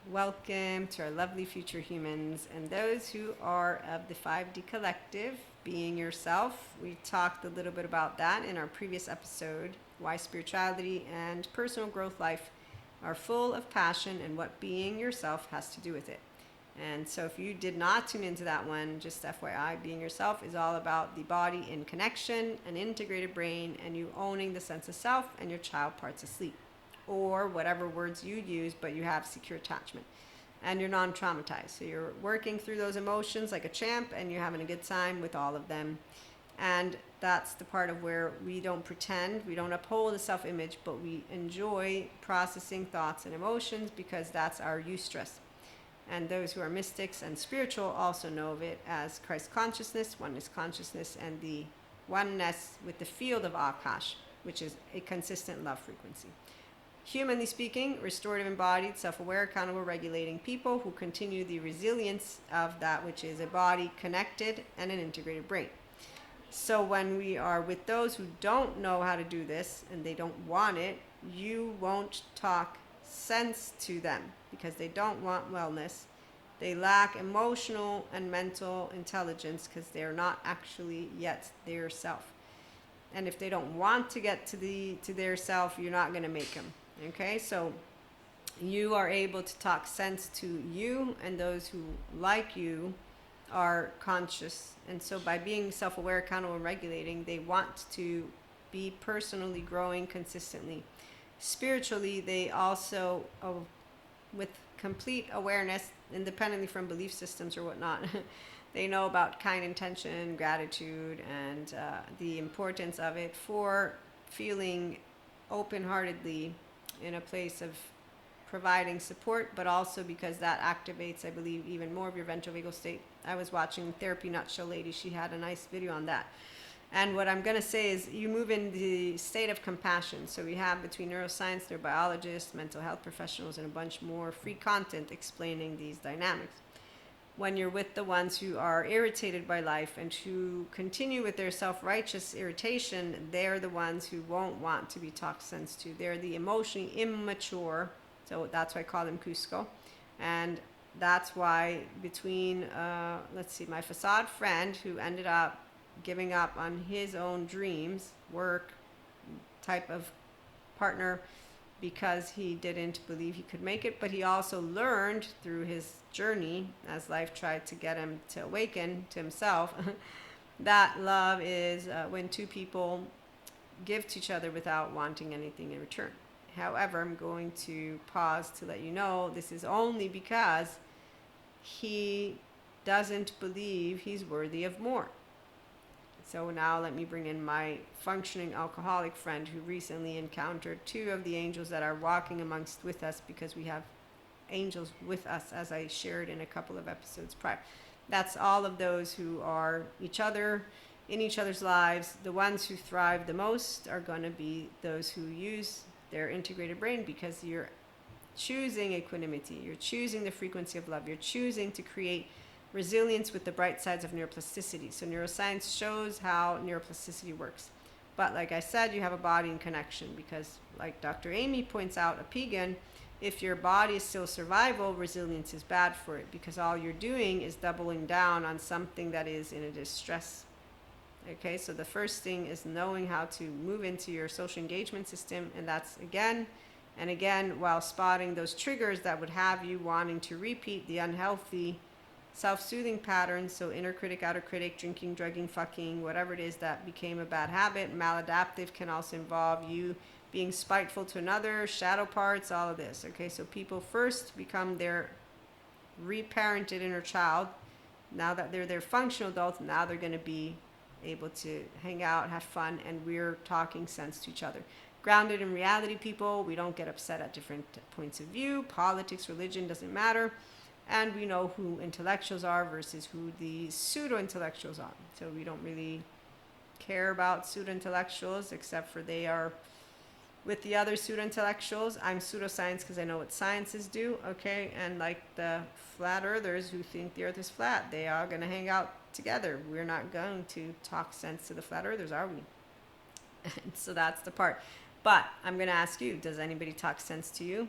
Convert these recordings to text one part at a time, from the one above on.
Welcome to our lovely future humans and those who are of the 5D collective, being yourself. We talked a little bit about that in our previous episode, why spirituality and personal growth life are full of passion and what being yourself has to do with it. And so, if you did not tune into that one, just FYI, being yourself is all about the body in connection, an integrated brain, and you owning the sense of self and your child parts asleep, or whatever words you use, but you have secure attachment and you're non traumatized. So, you're working through those emotions like a champ and you're having a good time with all of them. And that's the part of where we don't pretend, we don't uphold a self image, but we enjoy processing thoughts and emotions because that's our eustress. And those who are mystics and spiritual also know of it as Christ consciousness, oneness consciousness, and the oneness with the field of Akash, which is a consistent love frequency. Humanly speaking, restorative, embodied, self-aware, accountable, regulating people who continue the resilience of that which is a body connected and an integrated brain. So when we are with those who don't know how to do this and they don't want it, you won't talk sense to them because they don't want wellness. They lack emotional and mental intelligence because they're not actually yet their self. And if they don't want to get to their self, you're not going to make them. Okay, so you are able to talk sense to you, and those who like you are conscious. And so by being self-aware, accountable, and regulating, they want to be personally growing consistently. Spiritually, they also, with complete awareness, independently from belief systems or whatnot, they know about kind intention, gratitude, and the importance of it for feeling open-heartedly in a place of providing support, but also because that activates, I believe, even more of your ventral vagal state. I was watching Therapy Nutshell Lady. She had a nice video on that. And what I'm going to say is you move in the state of compassion. So we have between neuroscience, neurobiologists, mental health professionals, and a bunch more free content explaining these dynamics. When you're with the ones who are irritated by life and who continue with their self-righteous irritation, they're the ones who won't want to be talked sense to. They're the emotionally immature. So that's why I call them Cusco. And that's why between, my facade friend who ended up giving up on his own dreams, work type of partner, because he didn't believe he could make it, but he also learned through his journey as life tried to get him to awaken to himself that love is when two people give to each other without wanting anything in return. However, I'm going to pause to let you know this is only because he doesn't believe he's worthy of more. So now let me bring in my functioning alcoholic friend who recently encountered two of the angels that are walking amongst with us, because we have angels with us, as I shared in a couple of episodes prior. That's all of those who are each other, in each other's lives. The ones who thrive the most are going to be those who use their integrated brain, because you're choosing equanimity, you're choosing the frequency of love, you're choosing to create resilience with the bright sides of neuroplasticity. So neuroscience shows how neuroplasticity works. But like I said, you have a body in connection, because like Dr. Amy points out, a Pegan, if your body is still survival, resilience is bad for it, because all you're doing is doubling down on something that is in a distress. Okay, so the first thing is knowing how to move into your social engagement system, and that's again and again while spotting those triggers that would have you wanting to repeat the unhealthy self-soothing patterns. So inner critic, outer critic, drinking, drugging, fucking, whatever it is that became a bad habit. Maladaptive can also involve you being spiteful to another, shadow parts, all of this. Okay, so people first become their reparented inner child. Now that they're their functional adults, now they're going to be able to hang out, have fun, and we're talking sense to each other. Grounded in reality people, we don't get upset at different points of view. Politics, religion, doesn't matter. And we know who intellectuals are versus who the pseudo-intellectuals are. So we don't really care about pseudo-intellectuals, except for they are with the other pseudo-intellectuals. I'm pseudoscience because I know what sciences do, okay? And like the flat earthers who think the earth is flat, they are going to hang out together. We're not going to talk sense to the flat earthers, are we? And so that's the part. But I'm going to ask you, does anybody talk sense to you?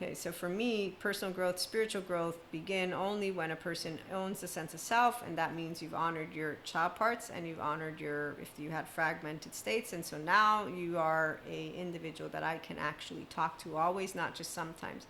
Okay, so for me, personal growth, spiritual growth begin only when a person owns the sense of self, and that means you've honored your child parts and you've honored your, if you had fragmented states, and so now you are a individual that I can actually talk to always, not just sometimes.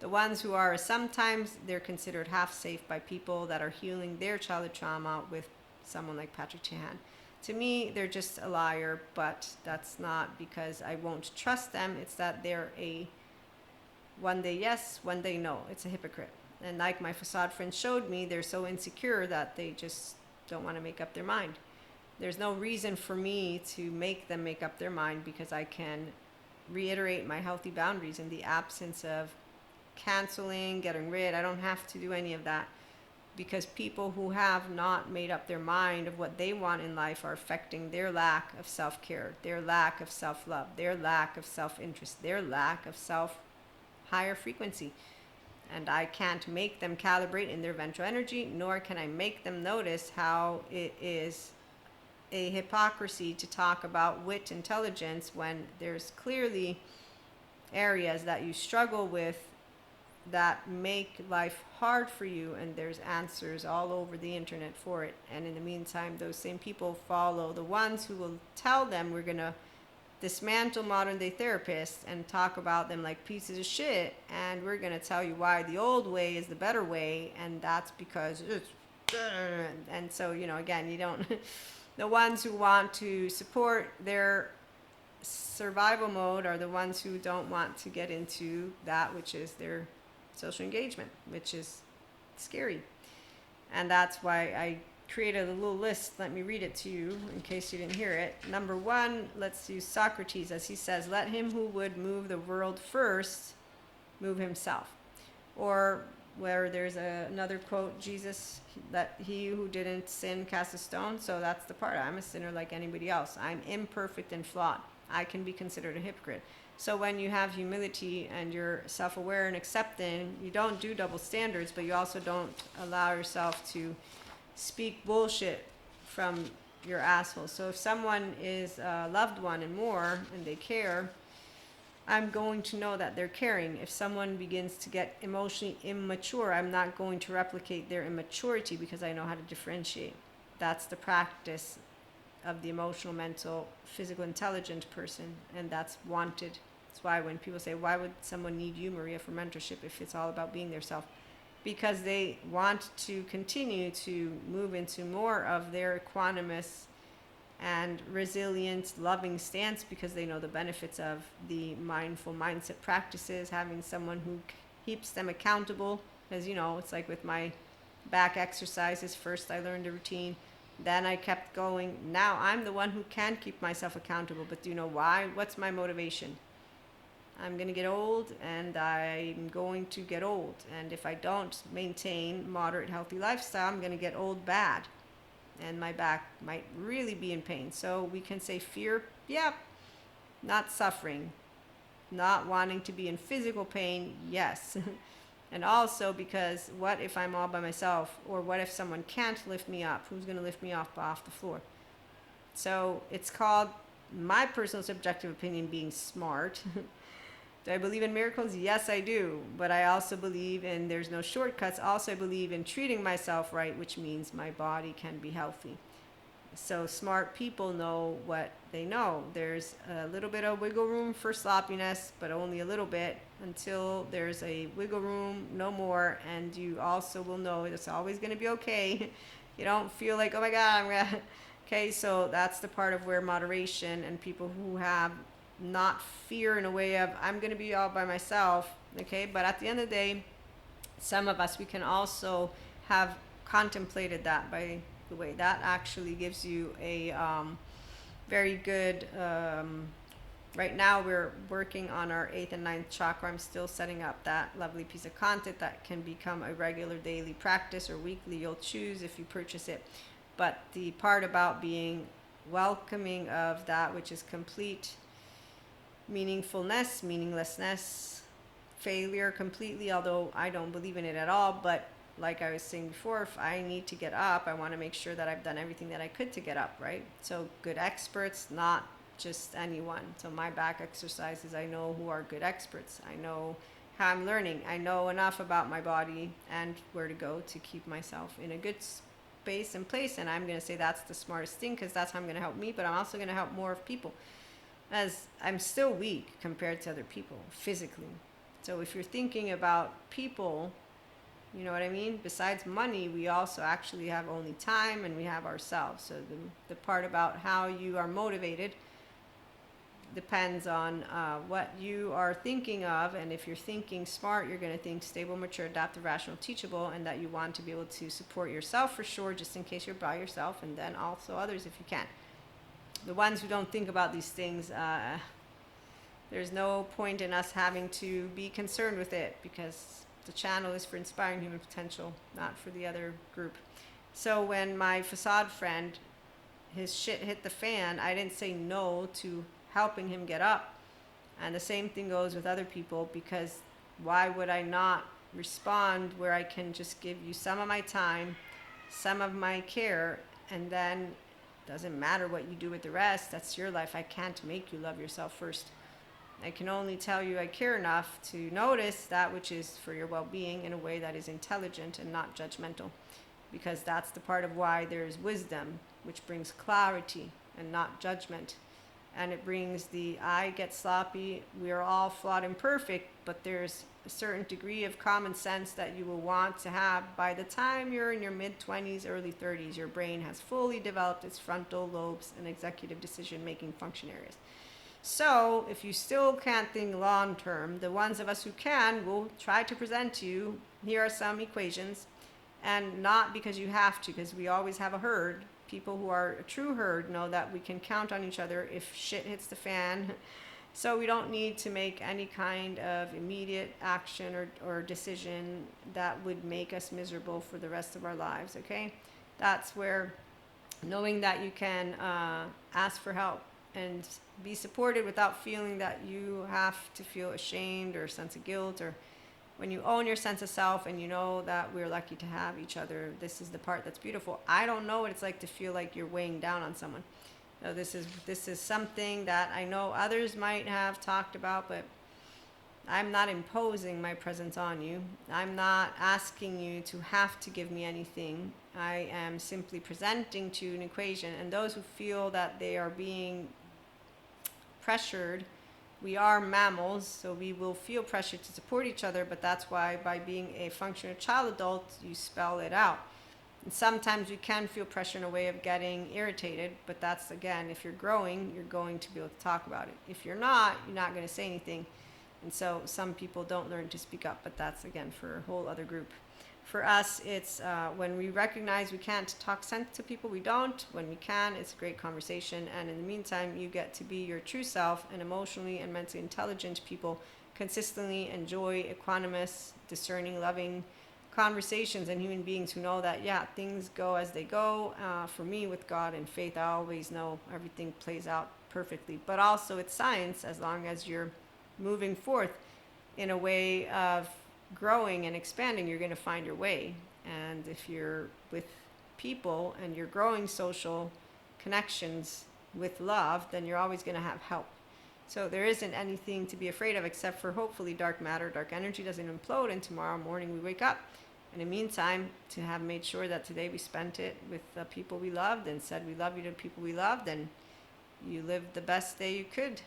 The ones who are sometimes, they're considered half safe by people that are healing their childhood trauma with someone like Patrick Chahan. To me, they're just a liar, but that's not because I won't trust them. It's that they're a one day yes, one day no. It's a hypocrite. And like my facade friends showed me, they're so insecure that they just don't want to make up their mind. There's no reason for me to make them make up their mind because I can reiterate my healthy boundaries in the absence of canceling, getting rid. I don't have to do any of that because people who have not made up their mind of what they want in life are affecting their lack of self-care, their lack of self-love, their lack of self-interest, their lack of higher frequency. And I can't make them calibrate in their ventral energy, nor can I make them notice how it is a hypocrisy to talk about wit intelligence when there's clearly areas that you struggle with that make life hard for you, and there's answers all over the internet for it. And in the meantime, those same people follow the ones who will tell them we're going to dismantle modern day therapists and talk about them like pieces of shit, and we're going to tell you why the old way is the better way, and that's because it's and so, you know, again, you don't the ones who want to support their survival mode are the ones who don't want to get into that which is their social engagement, which is scary. And that's why I created a little list. Let me read it to you in case you didn't hear it. Number 1, let's use Socrates as he says, let him who would move the world first move himself. Or where there's another quote, Jesus, that he who didn't sin cast a stone. So that's the part. I'm a sinner like anybody else. I'm imperfect and flawed. I can be considered a hypocrite. So when you have humility and you're self-aware and accepting, you don't do double standards, but you also don't allow yourself to speak bullshit from your asshole. So if someone is a loved one and more, and they care, I'm going to know that they're caring. If someone begins to get emotionally immature, I'm not going to replicate their immaturity because I know how to differentiate. That's the practice of the emotional, mental, physical, intelligent person, and that's wanted. That's why when people say, why would someone need you, Maria, for mentorship if it's all about being their self? Because they want to continue to move into more of their equanimous and resilient, loving stance because they know the benefits of the mindful mindset practices, having someone who keeps them accountable. Because, you know, it's like with my back exercises, first I learned a routine, then I kept going. Now I'm the one who can keep myself accountable. But do you know why? What's my motivation? I'm going to get old, and I'm going to get old. And if I don't maintain moderate, healthy lifestyle, I'm going to get old bad. And my back might really be in pain. So we can say fear, yeah, not suffering. Not wanting to be in physical pain, yes. And also because what if I'm all by myself? Or what if someone can't lift me up? Who's going to lift me off the floor? So it's called, my personal subjective opinion, being smart. Do I believe in miracles? Yes, I do. But I also believe in there's no shortcuts. Also, I believe in treating myself right, which means my body can be healthy. So smart people know what they know. There's a little bit of wiggle room for sloppiness, but only a little bit until there's a wiggle room, no more. And you also will know it's always going to be okay. You don't feel like, oh my God, I'm going to... Okay, so that's the part of where moderation and people who have not fear in a way of I'm going to be all by myself, okay? But at the end of the day, some of us, we can also have contemplated that. By the way, that actually gives you a very good, right now we're working on our 8th and 9th chakra. I'm still setting up that lovely piece of content that can become a regular daily practice or weekly. You'll choose if you purchase it. But the part about being welcoming of that which is complete meaninglessness, failure completely, although I don't believe in it at all. But like I was saying before, if I need to get up, I want to make sure that I've done everything that I could to get up, right? So good experts, not just anyone. So my back exercises, I know who are good experts. I know how I'm learning. I know enough about my body and where to go to keep myself in a good space and place. And I'm going to say that's the smartest thing, because that's how I'm going to help me, but I'm also going to help more of people, as I'm still weak compared to other people physically. So if you're thinking about people, you know what I mean? Besides money, we also actually have only time, and we have ourselves. So the part about how you are motivated depends on what you are thinking of. And if you're thinking smart, you're going to think stable, mature, adaptive, rational, teachable, and that you want to be able to support yourself for sure, just in case you're by yourself, and then also others if you can. The ones who don't think about these things, there's no point in us having to be concerned with it, because the channel is for inspiring human potential, not for the other group. So when my facade friend, his shit hit the fan, I didn't say no to helping him get up. And the same thing goes with other people, because why would I not respond where I can just give you some of my time, some of my care, and then doesn't matter what you do with the rest. That's your life. I can't make you love yourself first. I can only tell you I care enough to notice that which is for your well-being in a way that is intelligent and not judgmental, because that's the part of why there's wisdom, which brings clarity and not judgment. And it brings the I get sloppy, we are all flawed and perfect, but there's a certain degree of common sense that you will want to have by the time you're in your mid-20s, early 30s. Your brain has fully developed its frontal lobes and executive decision-making function areas. So if you still can't think long term, the ones of us who can will try to present to you, here are some equations, and not because you have to, because we always have a herd. People who are a true herd know that we can count on each other if shit hits the fan. So we don't need to make any kind of immediate action or decision that would make us miserable for the rest of our lives, okay? That's where knowing that you can ask for help and be supported without feeling that you have to feel ashamed or a sense of guilt, or when you own your sense of self and you know that we're lucky to have each other. This is the part that's beautiful. I don't know what it's like to feel like you're weighing down on someone. No, this is something that I know others might have talked about, but I'm not imposing my presence on you. I'm not asking you to have to give me anything. I am simply presenting to you an equation, and those who feel that they are being pressured, we are mammals, so we will feel pressure to support each other, but that's why by being a functional child adult, you spell it out. And sometimes we can feel pressure in a way of getting irritated, but that's, again, if you're growing, you're going to be able to talk about it. If you're not going to say anything. And so some people don't learn to speak up, but that's, again, for a whole other group. For us, it's when we recognize we can't talk sense to people, we don't. When we can, it's a great conversation. And in the meantime, you get to be your true self, and emotionally and mentally intelligent people consistently enjoy equanimous, discerning, loving conversations, and human beings who know that, yeah, things go as they go. For me, with God and faith, I always know everything plays out perfectly. But also it's science, as long as you're moving forth in a way of growing and expanding, you're going to find your way. And if you're with people and you're growing social connections with love, then you're always going to have help. So there isn't anything to be afraid of, except for hopefully dark matter, dark energy doesn't implode, and tomorrow morning we wake up. In the meantime, to have made sure that today we spent it with the people we loved and said we love you to people we loved, and you lived the best day you could.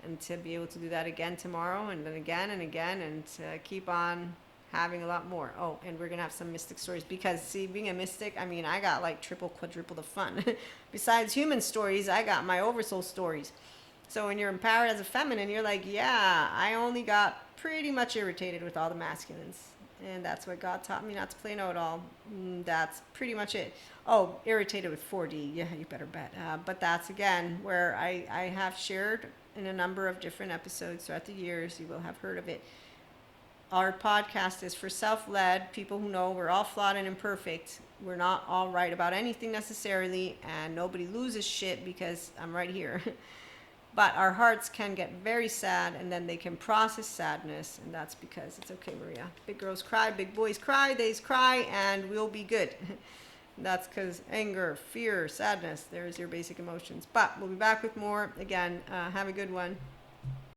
And to be able to do that again tomorrow, and then again and again, and to keep on having a lot more. Oh, and we're going to have some mystic stories, because, see, being a mystic, I mean, I got like triple, quadruple the fun. Besides human stories, I got my oversoul stories. So when you're empowered as a feminine, you're like, yeah, I only got pretty much irritated with all the masculines. And that's what God taught me, not to play know-it-all. That's pretty much it. Oh, irritated with 4D. Yeah, you better bet. But that's, again, where I have shared in a number of different episodes throughout the years. You will have heard of it. Our podcast is for self-led people who know we're all flawed and imperfect. We're not all right about anything necessarily, and nobody loses shit because I'm right here. But our hearts can get very sad, and then they can process sadness, and that's because it's okay, Maria. Big girls cry, big boys cry, they's cry, and we'll be good. That's because anger, fear, sadness, there's your basic emotions. But we'll be back with more. Again, have a good one.